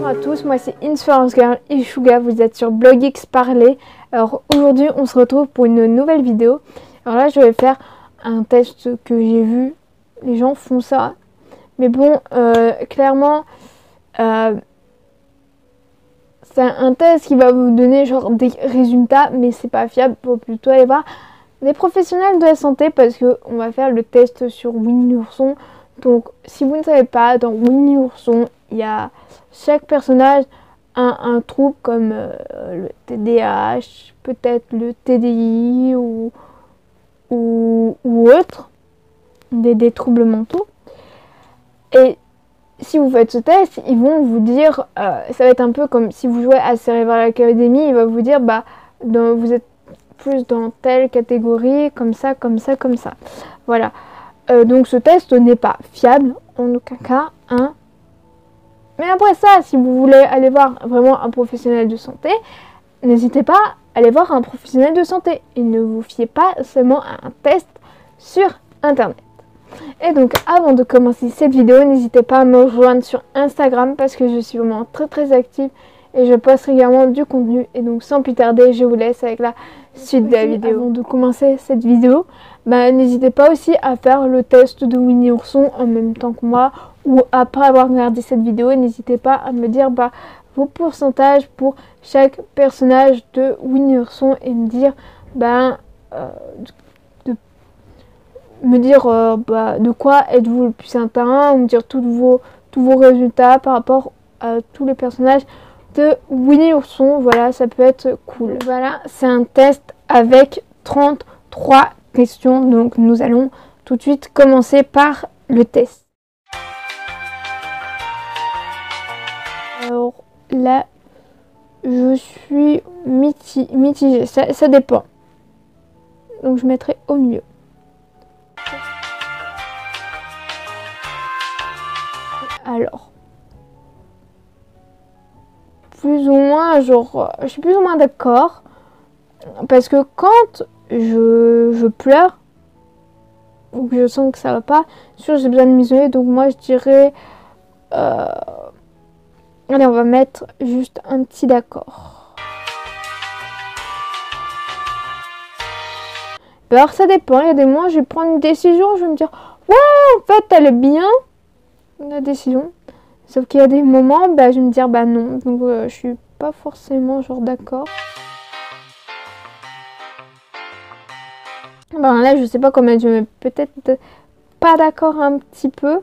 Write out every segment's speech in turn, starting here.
à tous, moi c'est Inspirance Girl Ishuga, vous êtes sur BlogX Parler. Alors aujourd'hui on se retrouve pour une nouvelle vidéo. Alors là je vais faire un test que j'ai vu, les gens font ça. Mais bon, clairement, c'est un test qui va vous donner genre des résultats, mais c'est pas fiable, faut plutôt aller voir des professionnels de la santé parce que on va faire le test sur Winnie l'ourson. Donc si vous ne savez pas, dans Winnie l'ourson, il y a chaque personnage a un trouble comme le TDAH, peut-être le TDI ou autre, des troubles mentaux. Et si vous faites ce test, ils vont vous dire, ça va être un peu comme si vous jouez à Cerebral Academy, il va vous dire, bah, vous êtes plus dans telle catégorie, comme ça, comme ça, comme ça. Voilà. Donc ce test n'est pas fiable, en aucun cas, hein. Mais après ça, si vous voulez aller voir vraiment un professionnel de santé, n'hésitez pas à aller voir un professionnel de santé. Et ne vous fiez pas seulement à un test sur Internet. Et donc avant de commencer cette vidéo, n'hésitez pas à me rejoindre sur Instagram parce que je suis vraiment très active et je poste régulièrement du contenu. Et donc sans plus tarder, je vous laisse avec la suite de la vidéo. Avant de commencer cette vidéo, bah, n'hésitez pas aussi à faire le test de Winnie l'ourson en même temps que moi ou après avoir regardé cette vidéo. N'hésitez pas à me dire vos pourcentages pour chaque personnage de Winnie l'ourson et me dire de quoi êtes-vous le plus atteint, ou me dire tous vos résultats par rapport à tous les personnages de Winnie l'ourson. Voilà, ça peut être cool. Voilà, c'est un test avec 33 questions, donc nous allons tout de suite commencer par le test. Alors là, je suis mitigée, ça dépend. Donc je mettrai au milieu. Alors, plus ou moins, genre, je suis plus ou moins d'accord. Parce que quand je pleure, ou que je sens que ça va pas, sûr j'ai besoin de m'isoler. Donc moi je dirais... allez, on va mettre juste un petit d'accord. Alors ça dépend, il y a des mois je vais prendre une décision, je vais me dire ouais en fait elle est bien la décision, sauf qu'il y a des moments je vais me dire non, donc je suis pas forcément genre d'accord. Là je sais pas comment je mets, peut-être pas d'accord un petit peu.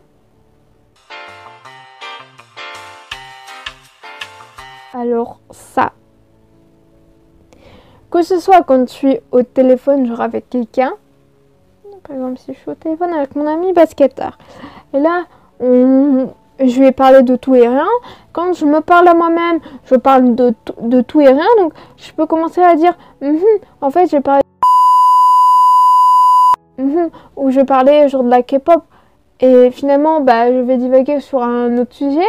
Alors ça, que ce soit quand je suis au téléphone genre avec quelqu'un, par exemple si je suis au téléphone avec mon ami basketteur, et là je vais parler de tout et rien. Quand je me parle à moi-même, je parle de tout et rien, donc je peux commencer à dire en fait je vais parler ou je vais parler genre de la K-pop et finalement je vais divaguer sur un autre sujet.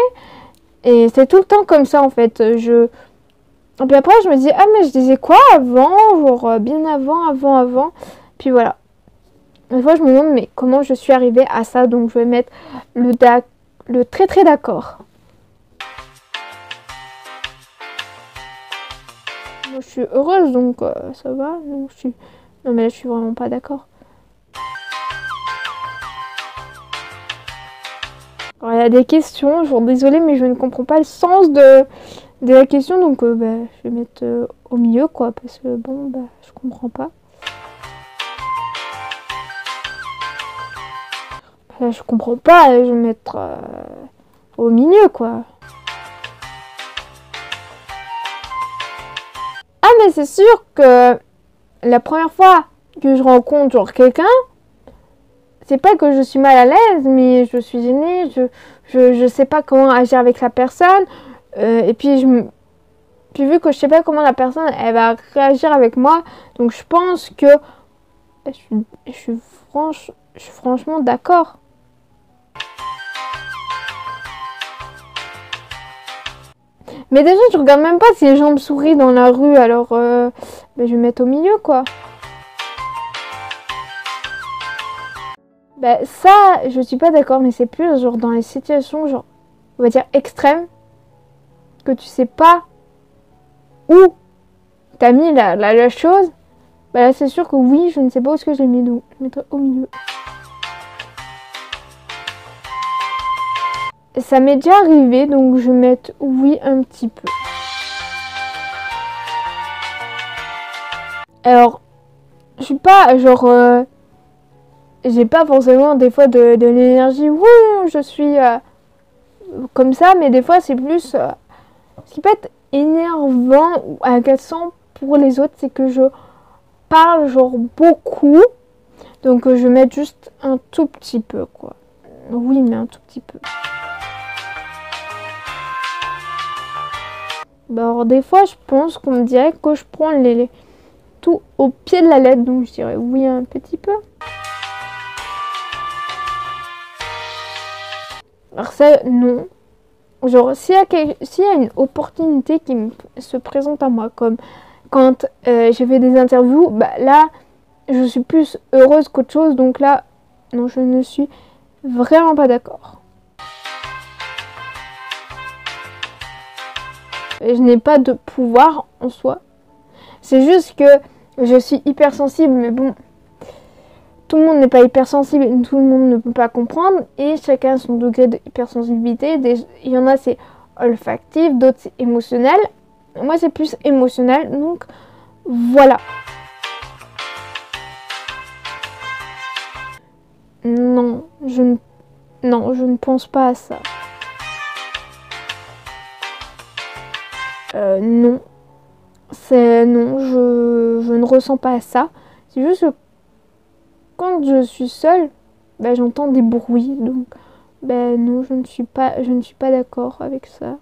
Et c'est tout le temps comme ça en fait. Et puis après je me dis mais je disais quoi avant, genre bien avant. Puis voilà. Des fois je me demande mais comment je suis arrivée à ça, donc je vais mettre le très d'accord. Moi je suis heureuse donc ça va. Non mais là je suis vraiment pas d'accord. Alors, il y a des questions, genre désolée mais je ne comprends pas le sens de la question, donc je vais mettre au milieu quoi, parce que bon je comprends pas. Là je comprends pas, je vais mettre au milieu quoi. Ah mais c'est sûr que la première fois que je rencontre genre quelqu'un, c'est pas que je suis mal à l'aise, mais je suis gênée, je sais pas comment agir avec la personne. Et puis vu que je sais pas comment la personne elle va réagir avec moi, donc je pense que je suis franchement d'accord. Mais déjà je regarde même pas si les gens me sourient dans la rue, alors je vais mettre au milieu quoi. Ça je suis pas d'accord, mais c'est plus genre dans les situations genre on va dire extrêmes. que tu sais pas où t'as mis la chose, bah là c'est sûr que oui, je ne sais pas où est-ce que j'ai mis, donc je mettrai au milieu. Ça m'est déjà arrivé, donc je vais mettre oui un petit peu. Alors, je suis pas genre... j'ai pas forcément des fois de l'énergie, wouh, je suis comme ça, mais des fois c'est plus... ce qui peut être énervant ou agaçant pour les autres, c'est que je parle genre beaucoup. Donc je vais mettre juste un tout petit peu, quoi. Oui, mais un tout petit peu. Bah alors des fois je pense qu'on me dirait que je prends tout au pied de la lettre, donc je dirais oui un petit peu. Alors ça, non. Genre s'il y a une opportunité qui se présente à moi, comme quand j'ai fait des interviews, bah là je suis plus heureuse qu'autre chose, donc là non, je ne suis vraiment pas d'accord. Je n'ai pas de pouvoir en soi. C'est juste que je suis hypersensible, mais bon, tout le monde n'est pas hypersensible et tout le monde ne peut pas comprendre. Et chacun a son degré de hypersensibilité. Il y en a c'est olfactif, d'autres c'est émotionnel. Moi c'est plus émotionnel, donc voilà. Non, je ne pense pas à ça. Non. Non, je ne ressens pas ça. C'est juste que quand je suis seule, bah, j'entends des bruits. Donc, bah, non, je ne suis pas d'accord avec ça.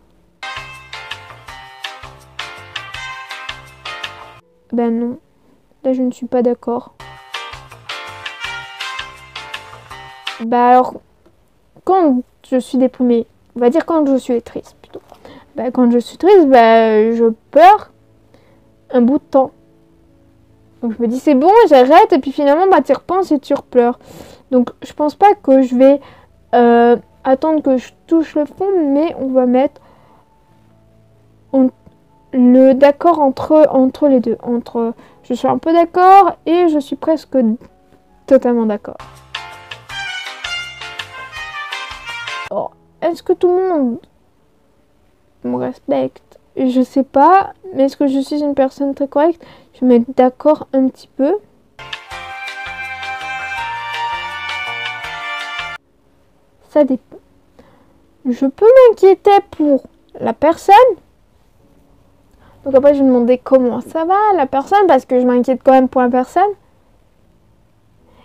Bah non, là je ne suis pas d'accord. Bah alors, quand je suis déprimée, on va dire quand je suis triste plutôt. Bah quand je suis triste, bah je pleure un bout de temps. Donc je me dis c'est bon, j'arrête et puis finalement bah tu repenses et tu repleures. Donc je pense pas que je vais attendre que je touche le fond, mais on va mettre le d'accord entre les deux. Entre je suis un peu d'accord et je suis presque totalement d'accord. Alors, est-ce que tout le monde me respecte? Je sais pas, mais est-ce que je suis une personne très correcte? Je vais mettre d'accord un petit peu. Ça dépend. Je peux m'inquiéter pour la personne. Donc après, je vais demander comment ça va la personne, parce que je m'inquiète quand même pour la personne.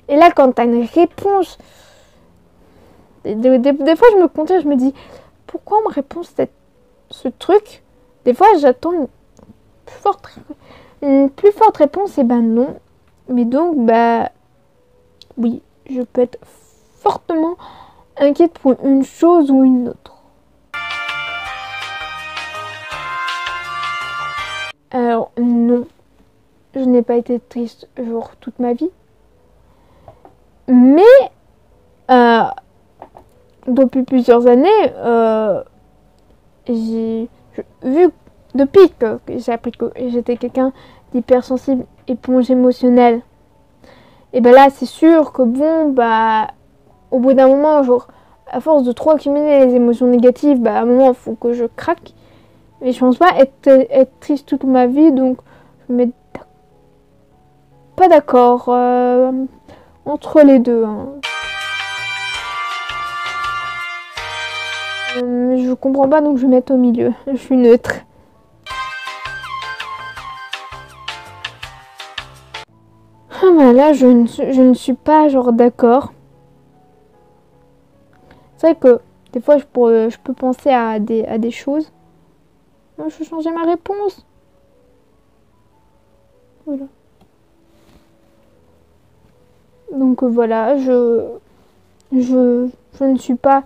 Et là, quand tu as une réponse, des fois, je me conteste, je me dis, pourquoi on me répond ce truc? Des fois, j'attends une plus forte réponse, et ben non. Mais donc, bah, oui, je peux être fortement inquiète pour une chose ou une autre. Alors, non, je n'ai pas été triste, genre, toute ma vie. Mais, depuis plusieurs années, vu depuis que j'ai appris que j'étais quelqu'un d'hypersensible, éponge émotionnelle, et ben là, c'est sûr que bon, bah, au bout d'un moment, genre, à force de trop accumuler les émotions négatives, bah, à un moment, il faut que je craque. Mais je pense pas être triste toute ma vie, donc je me mets pas d'accord entre les deux. Hein. Je comprends pas, donc je vais mettre au milieu. Je suis neutre. Ah bah là, je ne suis pas genre d'accord. C'est vrai que des fois, je peux penser à des choses. Moi, je vais changer ma réponse. Voilà. Donc voilà, je ne suis pas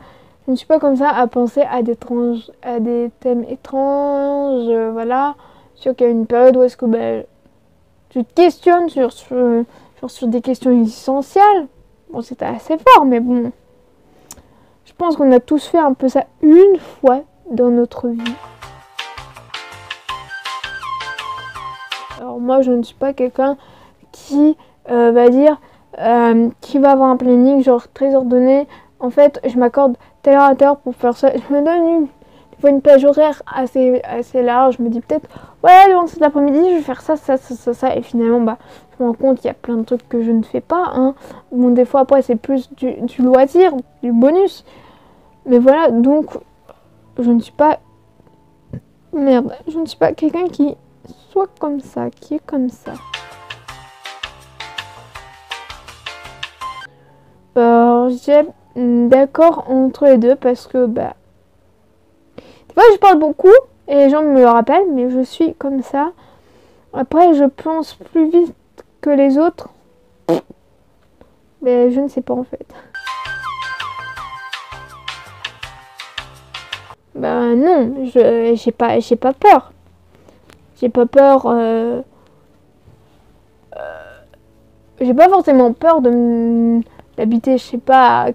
comme ça à penser à des thèmes étranges, voilà. Sûr qu'il y a une période où est-ce que ben, tu te questionnes sur des questions existentielles. Bon, c'était assez fort, mais bon. Je pense qu'on a tous fait un peu ça une fois dans notre vie. moi, je ne suis pas quelqu'un qui va dire, qui va avoir un planning genre très ordonné. En fait, je m'accorde telle heure à telle heure pour faire ça. Je me donne une plage horaire assez large. Je me dis peut-être, ouais, dans cet après-midi, je vais faire ça, ça, ça, ça, ça. Et finalement, bah, je me rends compte qu'il y a plein de trucs que je ne fais pas. Hein. Bon, des fois, après, c'est plus du loisir, du bonus. Mais voilà, donc, je ne suis pas... Merde, je ne suis pas quelqu'un qui soit comme ça, qui est comme ça. J'ai d'accord entre les deux parce que, bah... Des fois, je parle beaucoup et les gens me le rappellent, mais je suis comme ça. Après, je pense plus vite que les autres. Mais je ne sais pas en fait. Ben non, j'ai pas peur. J'ai pas peur. J'ai pas forcément peur d'habiter, je sais pas,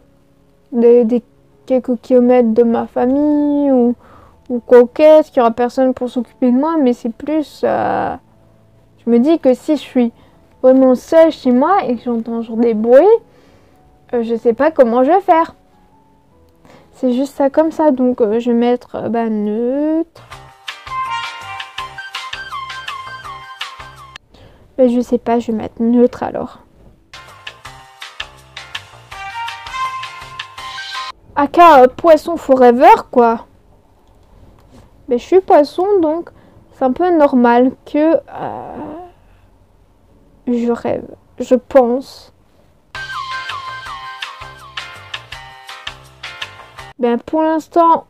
des quelques kilomètres de ma famille ou quoi qu'est-ce, qu'il y aura personne pour s'occuper de moi, mais c'est plus. Je me dis que si je suis vraiment seule chez moi et que j'entends genre des bruits, je sais pas comment je vais faire. C'est juste ça comme ça, donc je vais mettre neutre. Mais je sais pas, je vais mettre neutre alors. Aka poisson forever quoi. Mais je suis poisson donc c'est un peu normal que je rêve, je pense. Ben pour l'instant,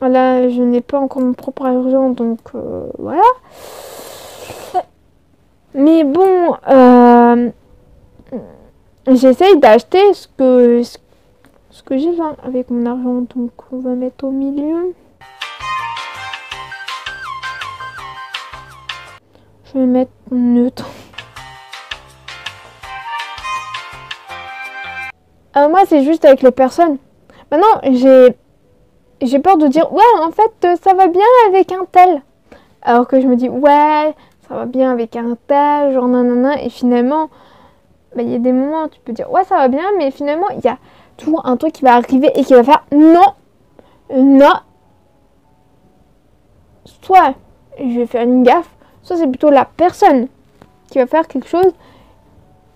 là je n'ai pas encore mon propre argent donc voilà. Mais bon, j'essaye d'acheter ce que j'ai avec mon argent donc on va mettre au milieu. Je vais mettre neutre. Moi, c'est juste avec les personnes. Maintenant, j'ai peur de dire, ouais, en fait, ça va bien avec un tel. Alors que je me dis, ouais, ça va bien avec un tel, genre nanana. Et finalement, il y a des moments où tu peux dire, ouais, ça va bien, mais finalement, il y a toujours un truc qui va arriver et qui va faire, non, non. Soit je vais faire une gaffe, soit c'est plutôt la personne qui va faire quelque chose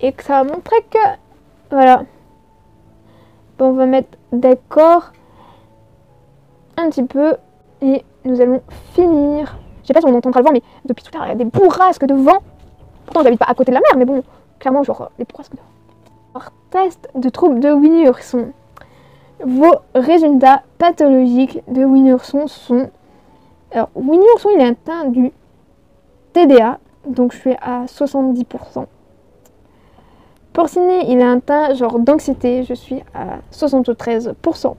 et que ça va montrer que, voilà. Bon, on va mettre d'accord un petit peu et nous allons finir. Je sais pas si on entendra le vent, mais depuis tout à l'heure, il y a des bourrasques de vent. Pourtant, j'habite pas à côté de la mer, mais bon, clairement, genre, les bourrasques de vent. Alors, test de troubles de Winnie Ourson. Vos résultats pathologiques de Winnie Ourson sont... Alors, Winnie Ourson, il est atteint du TDA, donc je suis à 70%. Porcinet, il est atteint genre d'anxiété, je suis à 73%.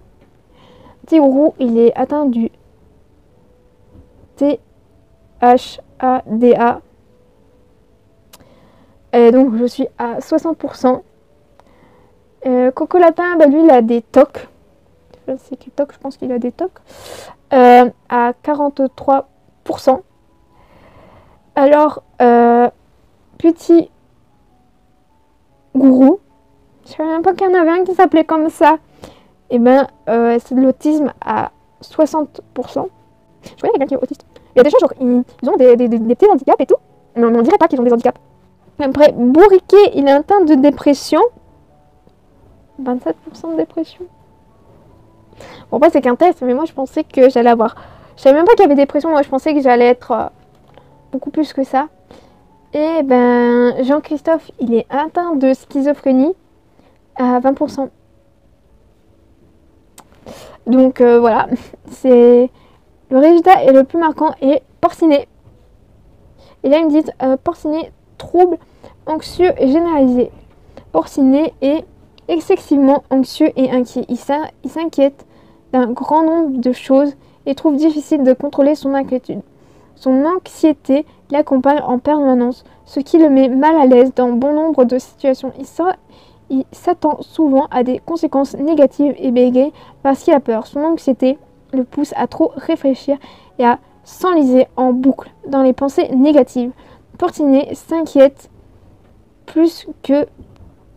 Tigrou, il est atteint du THADA. Et donc je suis à 60%. Coco Lapin, bah lui il a des TOC. C'est qui TOC, je pense qu'il a des TOC. À 43%. Alors, Petit Gourou, je savais même pas qu'il y en avait un qui s'appelait comme ça. Et ben, c'est de l'autisme à 60%. Je connais quelqu'un qui est autiste. Il y a des gens, genre, ils ont des petits handicaps et tout, mais on dirait pas qu'ils ont des handicaps. Après, Bourriquet, il est atteint de dépression. 27% de dépression. Bon, après, c'est qu'un test, mais moi, je pensais que j'allais avoir... Je savais même pas qu'il y avait dépression, moi, je pensais que j'allais être beaucoup plus que ça. Et ben, Jean-Christophe, il est atteint de schizophrénie à 20%. Donc voilà, c'est le résultat est le plus marquant est Porcinet. Et là ils me disent Porcinet, trouble anxieux et généralisé. Porcinet est excessivement anxieux et inquiet. Il s'inquiète d'un grand nombre de choses et trouve difficile de contrôler son inquiétude. Son anxiété l'accompagne en permanence, ce qui le met mal à l'aise dans bon nombre de situations. Il s'attend souvent à des conséquences négatives et bégaye parce qu'il a peur. Son anxiété le pousse à trop réfléchir et à s'enliser en boucle dans les pensées négatives. Portinet s'inquiète plus que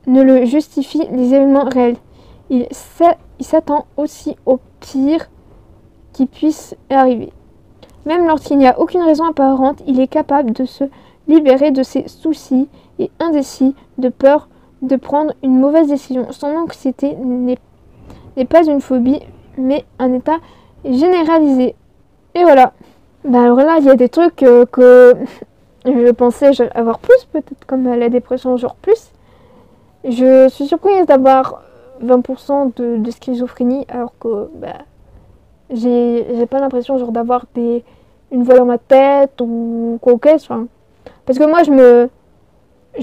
ne le justifient les événements réels. Il s'attend aussi au pire qui puisse arriver. Même lorsqu'il n'y a aucune raison apparente, il est capable de se libérer de ses soucis et indécis, de peur de prendre une mauvaise décision. Son anxiété n'est pas une phobie, mais un état généralisé. Et voilà. Bah alors là, il y a des trucs que je pensais avoir plus, peut-être comme la dépression, genre plus. Je suis surprise d'avoir 20% de schizophrénie, alors que j'ai pas l'impression genre d'avoir une voix dans ma tête ou quoi que ce soit. Parce que moi, je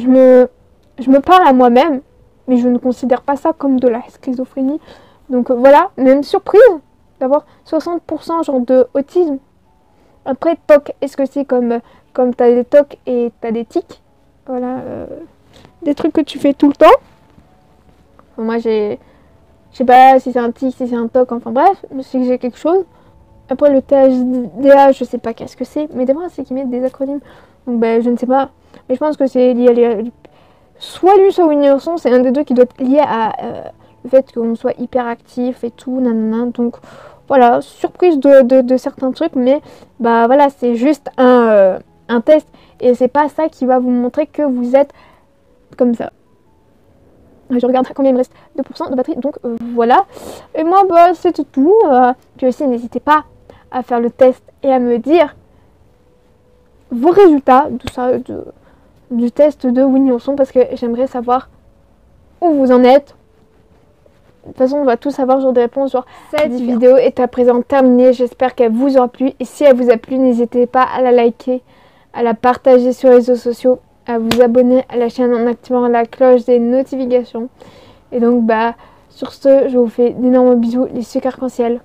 me parle à moi-même, mais je ne considère pas ça comme de la schizophrénie. Donc voilà, même surprise d'avoir 60% genre de autisme. Après, TOC, est-ce que c'est comme t'as des TOC et t'as des tics? Voilà, des trucs que tu fais tout le temps. Enfin, moi, je sais pas si c'est un tic, si c'est un TOC, enfin bref, je sais que j'ai quelque chose. Après, le THDA, je sais pas qu'est-ce que c'est, mais des fois, c'est qu'ils mettent des acronymes. Donc, je ne sais pas. Mais je pense que c'est lié à soit lui, soit Winnie l'ourson, c'est un des deux qui doit être lié à le fait qu'on soit hyper actif et tout, nanana. Donc, voilà, surprise de certains trucs, mais voilà, c'est juste un test. Et c'est pas ça qui va vous montrer que vous êtes comme ça. Je regarde combien il me reste, 2% de batterie, donc voilà. Et moi, c'est tout. Puis aussi, n'hésitez pas à faire le test et à me dire vos résultats du test de Winnie l'ourson, parce que j'aimerais savoir où vous en êtes. De toute façon, on va tous avoir genre des réponses. Genre, cette vidéo est à présent terminée. J'espère qu'elle vous aura plu. Et si elle vous a plu, n'hésitez pas à la liker, à la partager sur les réseaux sociaux, à vous abonner à la chaîne en activant la cloche des notifications. Et donc, sur ce, je vous fais d'énormes bisous, les sucres arc-en-ciel.